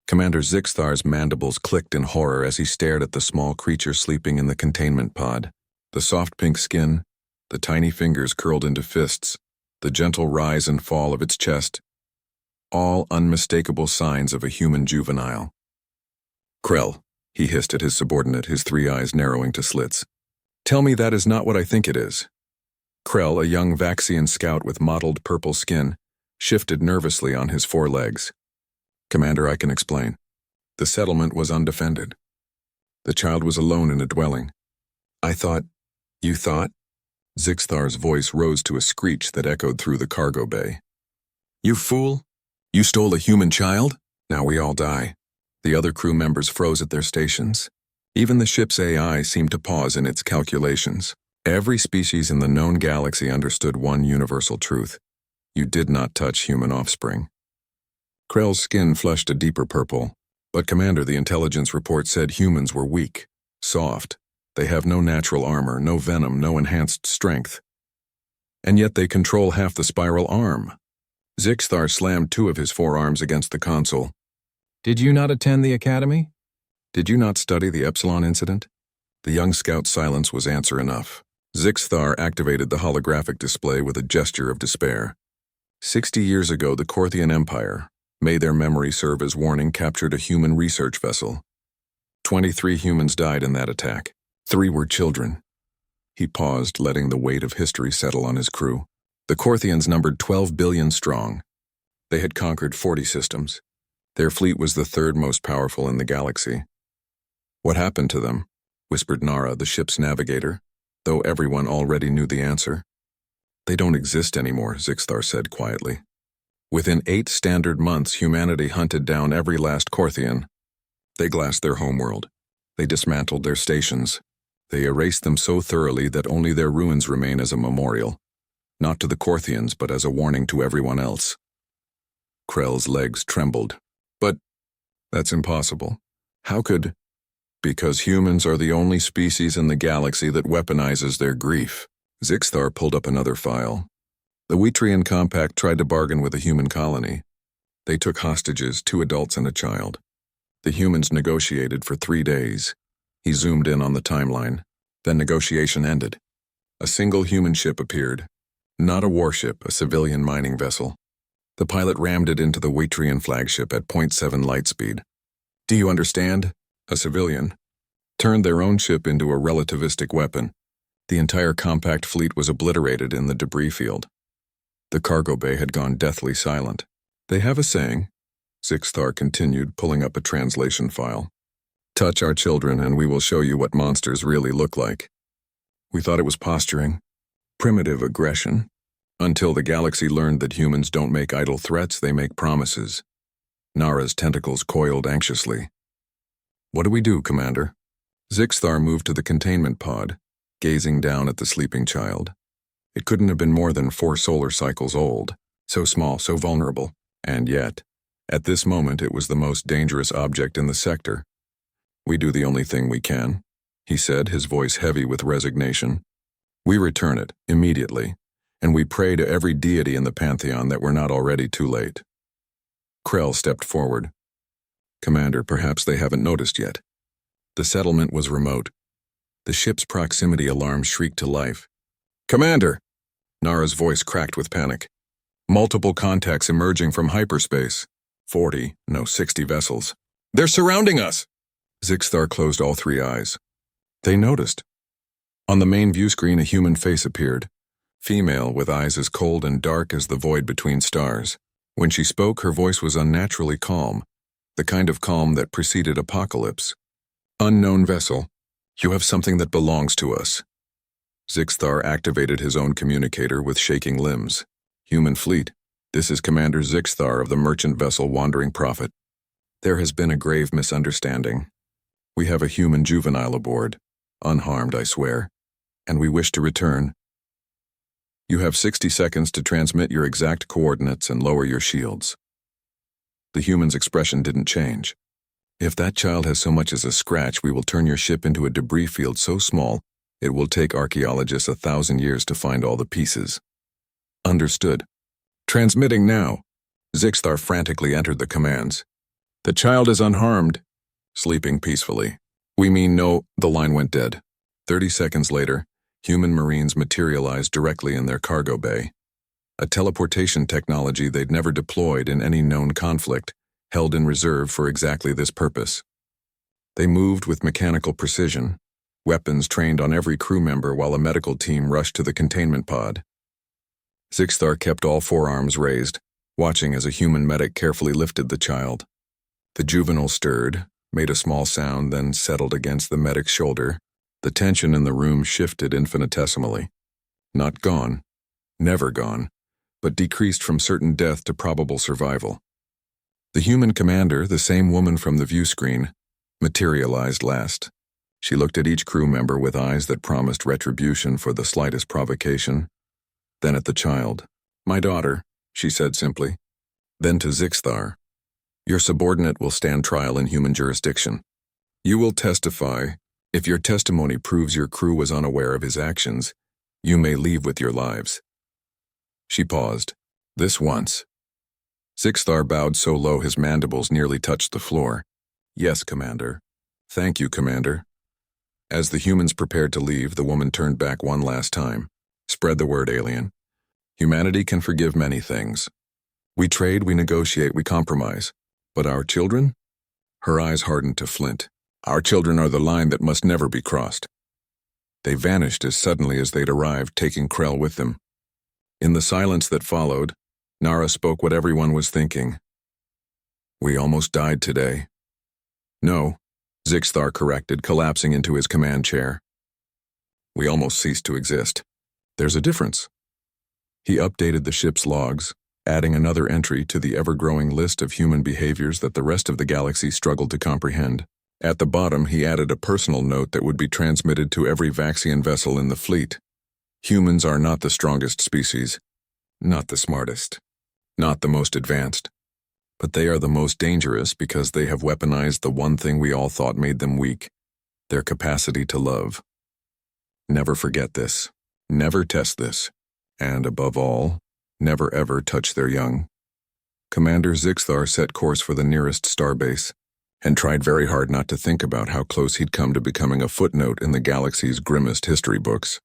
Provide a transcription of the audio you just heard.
Commander Zixthar's mandibles clicked in horror as he stared at the small creature sleeping in the containment pod. The soft pink skin, the tiny fingers curled into fists, the gentle rise and fall of its chest, all unmistakable signs of a human juvenile. "Krell," he hissed at his subordinate, his three eyes narrowing to slits. "Tell me that is not what I think it is." Krell, a young Vaxian scout with mottled purple skin, shifted nervously on his forelegs. "Commander, I can explain. The settlement was undefended. The child was alone in a dwelling. I thought—" "You thought?" Zixthar's voice rose to a screech that echoed through the cargo bay. "You fool! You stole a human child? Now we all die." The other crew members froze at their stations. Even the ship's AI seemed to pause in its calculations. Every species in the known galaxy understood one universal truth. You did not touch human offspring. Krell's skin flushed a deeper purple. "But Commander, the intelligence report said humans were weak, soft. They have no natural armor, no venom, no enhanced strength. And yet they control half the spiral arm." Zixthar slammed two of his forearms against the console. "Did you not attend the academy? Did you not study the Epsilon incident?" The young scout's silence was answer enough. Zixthar activated the holographic display with a gesture of despair. 60 years ago, the Korthian Empire, may their memory serve as warning, captured a human research vessel. 23 humans died in that attack. 3 were children. He paused, letting the weight of history settle on his crew. The Korthians numbered 12 billion strong. They had conquered 40 systems. Their fleet was the third most powerful in the galaxy. "What happened to them?" whispered Nara, the ship's navigator, though everyone already knew the answer. "They don't exist anymore," Zixthar said quietly. "Within 8 standard months, humanity hunted down every last Korthian. They glassed their homeworld. They dismantled their stations. They erased them so thoroughly that only their ruins remain as a memorial, not to the Korthians, but as a warning to everyone else." Krell's legs trembled. "But that's impossible. How could—" "Because humans are the only species in the galaxy that weaponizes their grief." Zixthar pulled up another file. The Wheatrian Compact tried to bargain with a human colony. They took hostages, 2 adults and a child. The humans negotiated for 3 days. He zoomed in on the timeline. Then negotiation ended. A single human ship appeared. Not a warship, a civilian mining vessel. The pilot rammed it into the Wheatrian flagship at 0.7 light speed. "Do you understand?" A civilian. Turned their own ship into a relativistic weapon. The entire compact fleet was obliterated in the debris field. The cargo bay had gone deathly silent. "They have a saying," Zixthar continued, pulling up a translation file. "Touch our children and we will show you what monsters really look like." We thought it was posturing, primitive aggression, until the galaxy learned that humans don't make idle threats, they make promises. Nara's tentacles coiled anxiously. "What do we do, Commander?" Zixthar moved to the containment pod, gazing down at the sleeping child. It couldn't have been more than 4 solar cycles old, so small, so vulnerable, and yet, at this moment it was the most dangerous object in the sector. "We do the only thing we can," he said, his voice heavy with resignation. "We return it, immediately, and we pray to every deity in the Pantheon that we're not already too late." Krell stepped forward. "Commander, perhaps they haven't noticed yet." The settlement was remote. The ship's proximity alarm shrieked to life. "Commander!" Nara's voice cracked with panic. "Multiple contacts emerging from hyperspace. 40, no 60 vessels. They're surrounding us!" Zixthar closed all 3 eyes. They noticed. On the main view screen, a human face appeared. Female, with eyes as cold and dark as the void between stars. When she spoke, her voice was unnaturally calm, the kind of calm that preceded apocalypse. "Unknown vessel, you have something that belongs to us." Zixthar activated his own communicator with shaking limbs. "Human fleet, this is Commander Zixthar of the merchant vessel Wandering Prophet. There has been a grave misunderstanding. We have a human juvenile aboard, unharmed, I swear, and we wish to return. You have 60 seconds to transmit your exact coordinates and lower your shields." The human's expression didn't change. "If that child has so much as a scratch, we will turn your ship into a debris field so small it will take archaeologists 1,000 years to find all the pieces." "Understood. Transmitting now." Zixthar frantically entered the commands. The child is unharmed, sleeping peacefully. We mean no, the line went dead. 30 seconds later, human Marines materialized directly in their cargo bay. A teleportation technology they'd never deployed in any known conflict, held in reserve for exactly this purpose. They moved with mechanical precision, weapons trained on every crew member while a medical team rushed to the containment pod. Zixthar kept all forearms raised, watching as a human medic carefully lifted the child. The juvenile stirred, made a small sound, then settled against the medic's shoulder. The tension in the room shifted infinitesimally. Not gone, never gone, but decreased from certain death to probable survival. The human commander, the same woman from the view screen, materialized last. She looked at each crew member with eyes that promised retribution for the slightest provocation. Then at the child. "My daughter," she said simply. Then to Zixthar. "Your subordinate will stand trial in human jurisdiction. You will testify. If your testimony proves your crew was unaware of his actions, you may leave with your lives." She paused. "This once." Zixthar bowed so low his mandibles nearly touched the floor. "Yes, Commander." "Thank you, Commander." As the humans prepared to leave, the woman turned back one last time. "Spread the word, alien. Humanity can forgive many things. We trade, we negotiate, we compromise. But our children?" Her eyes hardened to flint. "Our children are the line that must never be crossed." They vanished as suddenly as they'd arrived, taking Krell with them. In the silence that followed, Nara spoke what everyone was thinking. "We almost died today." "No," Zixthar corrected, collapsing into his command chair. "We almost ceased to exist. There's a difference." He updated the ship's logs, adding another entry to the ever-growing list of human behaviors that the rest of the galaxy struggled to comprehend. At the bottom, he added a personal note that would be transmitted to every Vaxian vessel in the fleet. Humans are not the strongest species, not the smartest, not the most advanced, but they are the most dangerous because they have weaponized the one thing we all thought made them weak, their capacity to love. Never forget this. Never test this. And above all, never ever touch their young. Commander Zixthar set course for the nearest starbase, and tried very hard not to think about how close he'd come to becoming a footnote in the galaxy's grimmest history books.